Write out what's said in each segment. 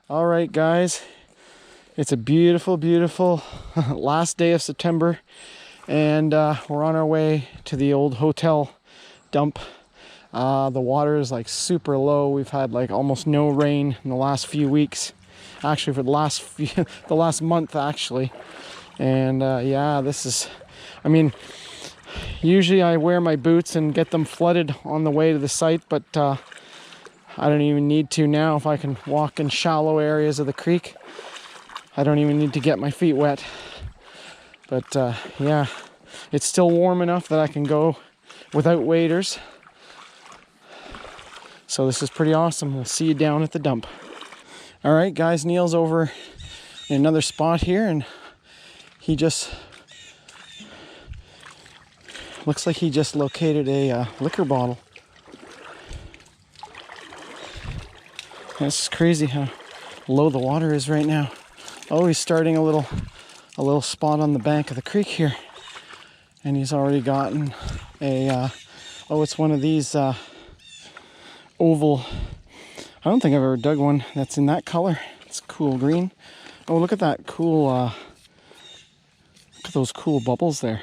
All right, guys, it's a beautiful, beautiful last day of September, and we're on our way to the old hotel dump. The water is like super low. We've had like almost no rain in the last few weeks, actually for the last month actually. And yeah, this is, I mean, usually I wear my boots and get them flooded on the way to the site, but I don't even need to now. If I can walk in shallow areas of the creek, I don't even need to get my feet wet. But yeah, it's still warm enough that I can go without waders. So this is pretty awesome. We'll see you down at the dump. All right, guys, Neil's over in another spot here, and he just looks like he just located a liquor bottle. It's crazy how low the water is right now. Oh, he's starting a little spot on the bank of the creek here, and he's already gotten a oh, it's one of these oval. I don't think I've ever dug one that's in that color. It's cool green. Oh, look at that cool look at those cool bubbles there.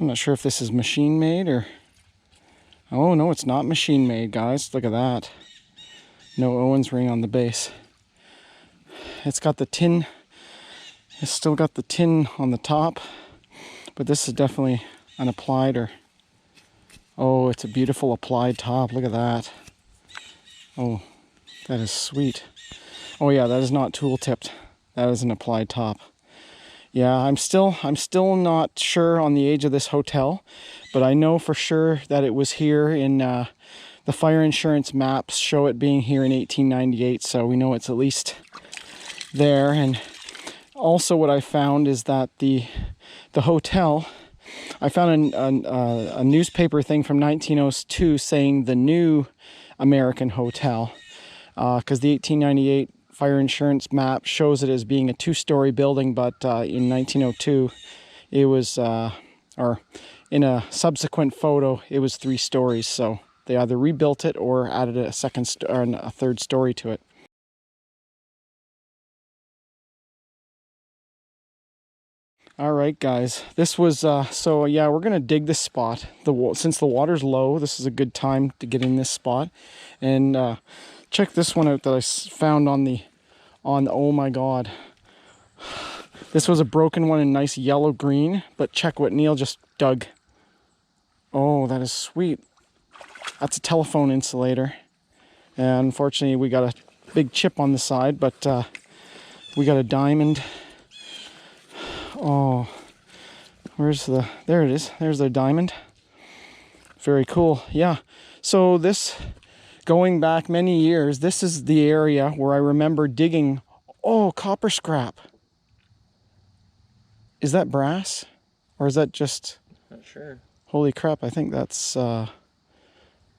I'm not sure if this is machine made or, oh no, it's not machine made, guys. Look at that. No Owens ring on the base. It's got the tin. It's still got the tin on the top, but this is definitely an applied, or, oh, it's a beautiful applied top. Look at that. Oh, that is sweet. Oh yeah, that is not tool tipped. That is an applied top. Yeah, I'm still not sure on the age of this hotel, but I know for sure that it was here in the fire insurance maps show it being here in 1898, so we know it's at least there. And also what I found is that the hotel, I found a newspaper thing from 1902 saying the new American hotel, because the 1898 fire insurance map shows it as being a 2-story building, but in 1902 it was, or in a subsequent photo, it was 3 stories. So they either rebuilt it or added a a third story to it. All right, guys, this was so yeah, we're gonna dig this spot. Since the water's low, this is a good time to get in this spot. And check this one out that I found on oh my god, this was a broken one in nice yellow green, but check what Neil just dug. Oh, that is sweet. That's a telephone insulator, and unfortunately we got a big chip on the side, but we got a diamond. Oh, where's there it is. There's the diamond. Very cool. Yeah, so this, going back many years, this is the area where I remember digging. Oh, copper scrap. Is that brass, or is that just, not sure. Holy crap, I think that's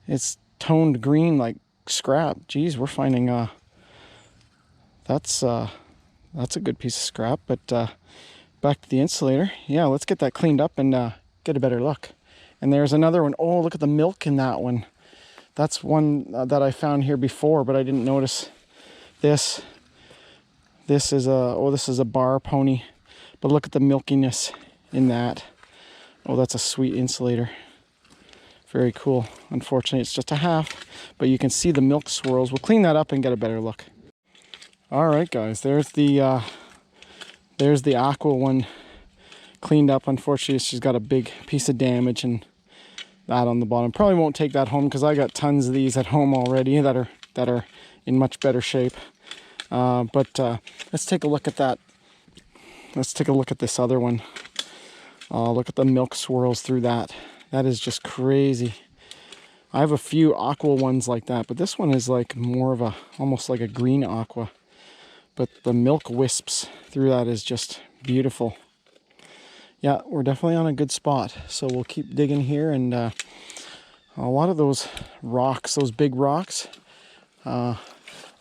it's toned green like scrap. Geez, we're finding that's a good piece of scrap. But back to the insulator. Yeah, let's get that cleaned up and get a better look. And there's another one. Oh, look at the milk in that one. That's one that I found here before, but I didn't notice this. This is a bar pony, but look at the milkiness in that. Oh, that's a sweet insulator. Very cool. Unfortunately, it's just a half, but you can see the milk swirls. We'll clean that up and get a better look. All right, guys, there's the aqua one cleaned up. Unfortunately, she's got a big piece of damage and that on the bottom. Probably won't take that home because I got tons of these at home already that are in much better shape. But let's take a look at that. Let's take a look at this other one. Look at the milk swirls through that. That is just crazy. I have a few aqua ones like that, but this one is like more of a, almost like a green aqua. But the milk wisps through that is just beautiful. Yeah, we're definitely on a good spot. So we'll keep digging here, and a lot of those rocks, those big rocks,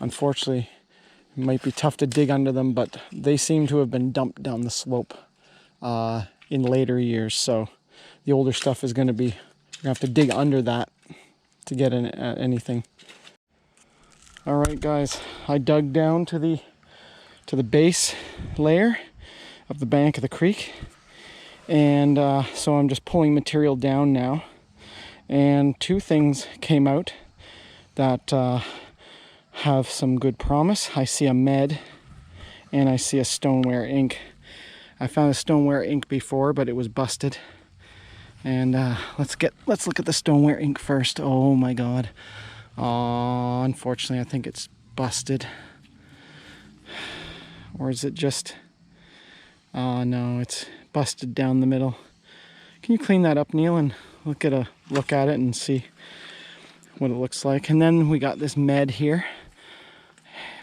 unfortunately, it might be tough to dig under them, but they seem to have been dumped down the slope in later years. So the older stuff is going to be, we're going to have to dig under that to get anything. All right, guys, I dug down to the base layer of the bank of the creek, and so I'm just pulling material down now. And two things came out that have some good promise. I see a med, and I see a stoneware ink. I found a stoneware ink before, but it was busted. And let's look at the stoneware ink first. Oh my god. Unfortunately, I think it's busted. Or is it just... no, it's busted down the middle. Can you clean that up, Neil, and look at it and see what it looks like? And then we got this med here.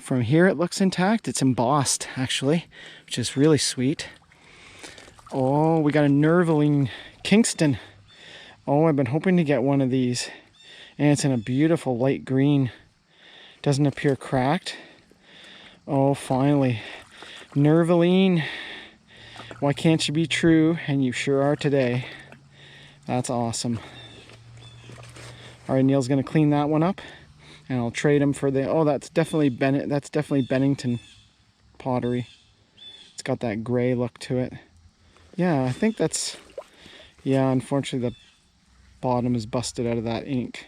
From here it looks intact. It's embossed, actually, which is really sweet. Oh, we got a Nervaline Kingston. Oh, I've been hoping to get one of these. And it's in a beautiful light green. Doesn't appear cracked. Oh, finally. Nervaline. Why can't you be true? And you sure are today. That's awesome. All right, Neil's gonna clean that one up, and I'll trade him for the... Oh, that's definitely Bennington pottery. It's got that gray look to it. Yeah, I think that's... Yeah, unfortunately the bottom is busted out of that ink.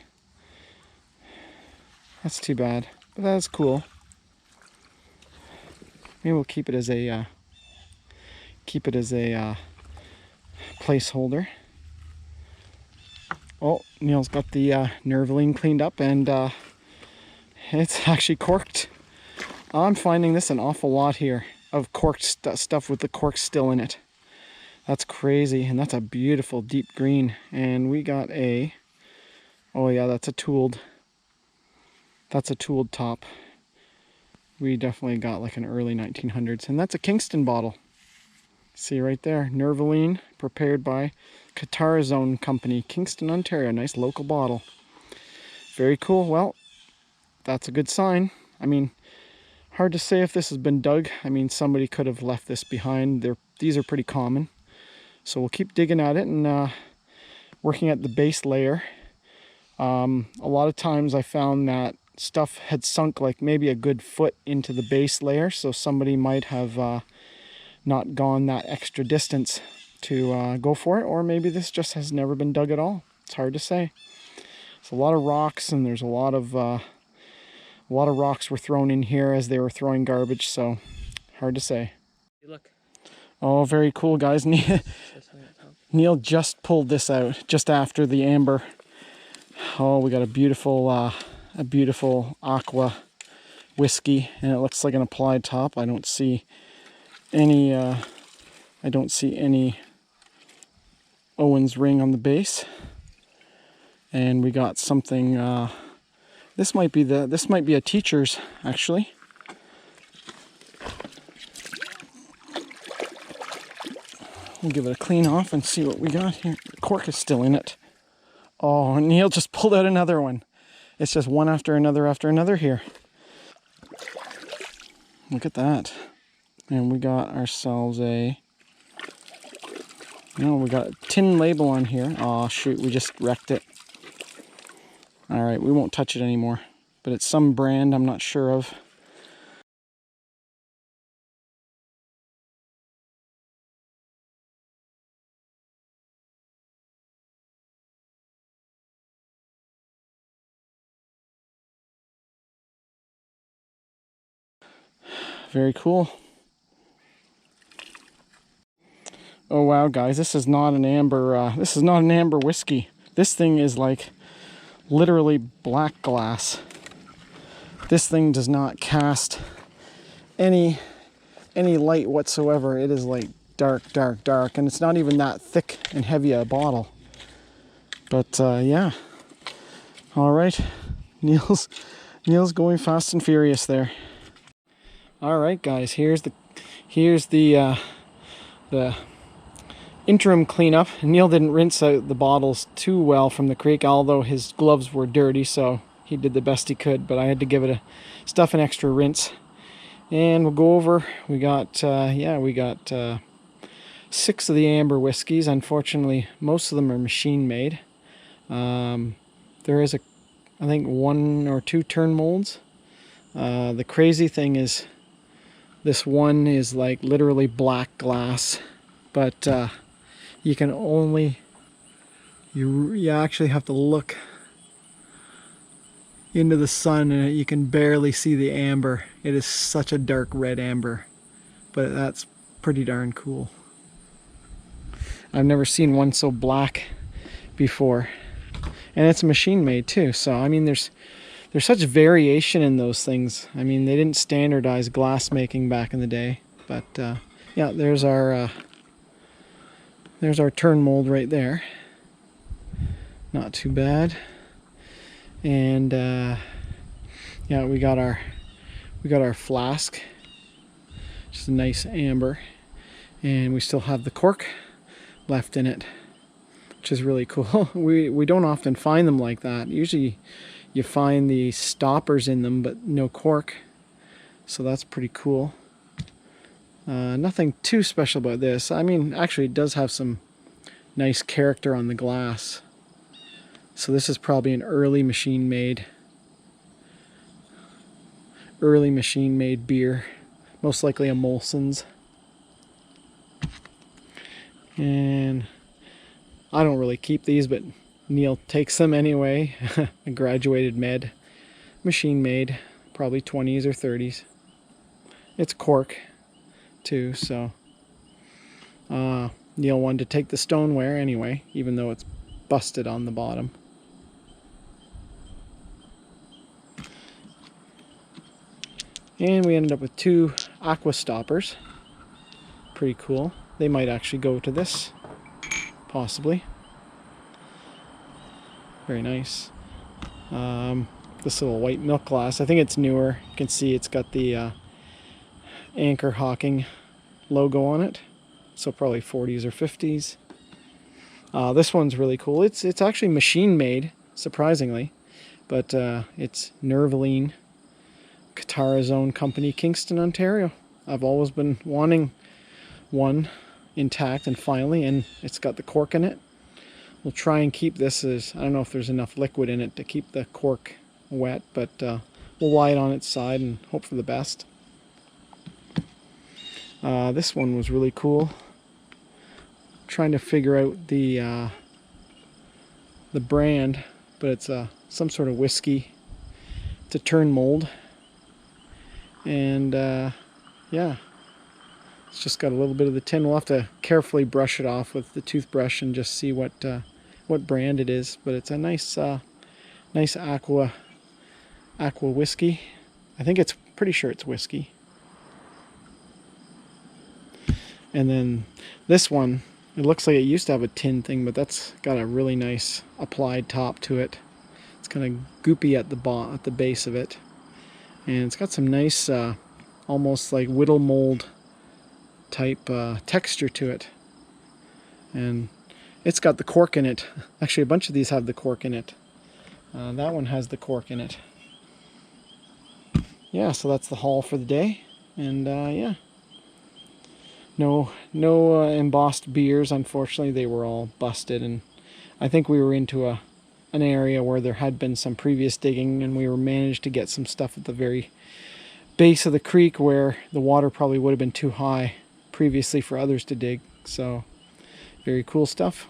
That's too bad, but that's cool. Maybe we'll keep it as a placeholder. Oh, Neil's got the Nervaline cleaned up, and it's actually corked. I'm finding this an awful lot here of corked stuff with the corks still in it. That's crazy, and that's a beautiful deep green. And we got a... Oh yeah, that's a tooled top. We definitely got like an early 1900s, and that's a Kingston bottle. See right there, Nervaline, prepared by Catarazone Company, Kingston, Ontario. Nice local bottle. Very cool. Well, that's a good sign. I mean, hard to say if this has been dug. I mean, somebody could have left this behind. These are pretty common. So we'll keep digging at it and working at the base layer. A lot of times I found that stuff had sunk like maybe a good foot into the base layer, so somebody might have not gone that extra distance to go for it, or maybe this just has never been dug at all. It's hard to say. It's a lot of rocks, and there's a lot of rocks were thrown in here as they were throwing garbage, so hard to say. Look. Oh, very cool, guys. Neil just pulled this out just after the amber. Oh, we got a beautiful aqua whiskey, and it looks like an applied top. I don't see any Owens ring on the base. And we got something, this might be a teacher's, actually. We'll give it a clean off and see what we got here. The cork is still in it. Oh, Neil just pulled out another one. It's just one after another here. Look at that. And we got ourselves we got a tin label on here. Oh shoot, we just wrecked it. All right, we won't touch it anymore, but it's some brand I'm not sure of. Very cool. Oh wow, guys, this is not an amber. This is not an amber whiskey. This thing is like literally black glass. This thing does not cast any light whatsoever. It is like dark, and it's not even that thick and heavy a bottle. But yeah. All right, Neil's going fast and furious there. All right, guys, here's the interim cleanup. Neil didn't rinse out the bottles too well from the creek, although his gloves were dirty, so he did the best he could, but I had to give it an extra rinse. And we'll go over, we got 6 of the amber whiskeys. Unfortunately, most of them are machine made. There is I think 1 or 2 turn molds. The crazy thing is this one is like literally black glass, but you can only, you actually have to look into the sun and you can barely see the amber. It is such a dark red amber, but that's pretty darn cool. I've never seen one so black before, and it's machine made too, so I mean there's such variation in those things. I mean, they didn't standardize glass making back in the day, but yeah, there's our turn mold right there. Not too bad. And yeah, we got our flask, just a nice amber, and we still have the cork left in it, which is really cool. We don't often find them like that. Usually you find the stoppers in them, but no cork. So that's pretty cool. Nothing too special about this. I mean, actually it does have some nice character on the glass. So this is probably an early machine made beer. Most likely a Molson's. And I don't really keep these, but Neil takes them anyway. A graduated med, machine made, probably 20s or 30s. It's cork too, so Neil wanted to take the stoneware anyway, even though it's busted on the bottom. And we ended up with 2 aqua stoppers. Pretty cool. They might actually go to this, possibly. Very nice. This little white milk glass, I think it's newer. You can see it's got the Anchor Hawking logo on it. So probably 40s or 50s. This one's really cool. It's actually machine made, surprisingly. But it's Nervaline, Katara's own company, Kingston, Ontario. I've always been wanting one intact, and finally, and it's got the cork in it. We'll try and keep this as, I don't know if there's enough liquid in it to keep the cork wet, but we'll lie it on its side and hope for the best. This one was really cool. Trying to figure out the brand, but it's some sort of whiskey. It's a turn mold, and yeah, it's just got a little bit of the tin. We'll have to carefully brush it off with the toothbrush and just see what brand it is. But it's a nice nice aqua whiskey. I think it's pretty sure it's whiskey. And then this one, it looks like it used to have a tin thing, but that's got a really nice applied top to it. It's kind of goopy at the base of it, and it's got some nice almost like whittle mold type texture to it. And it's got the cork in it. Actually, a bunch of these have the cork in it. That one has the cork in it. Yeah, so that's the haul for the day. And yeah, no embossed beers, unfortunately. They were all busted, and I think we were into an area where there had been some previous digging, and we managed to get some stuff at the very base of the creek where the water probably would have been too high previously for others to dig. So very cool stuff.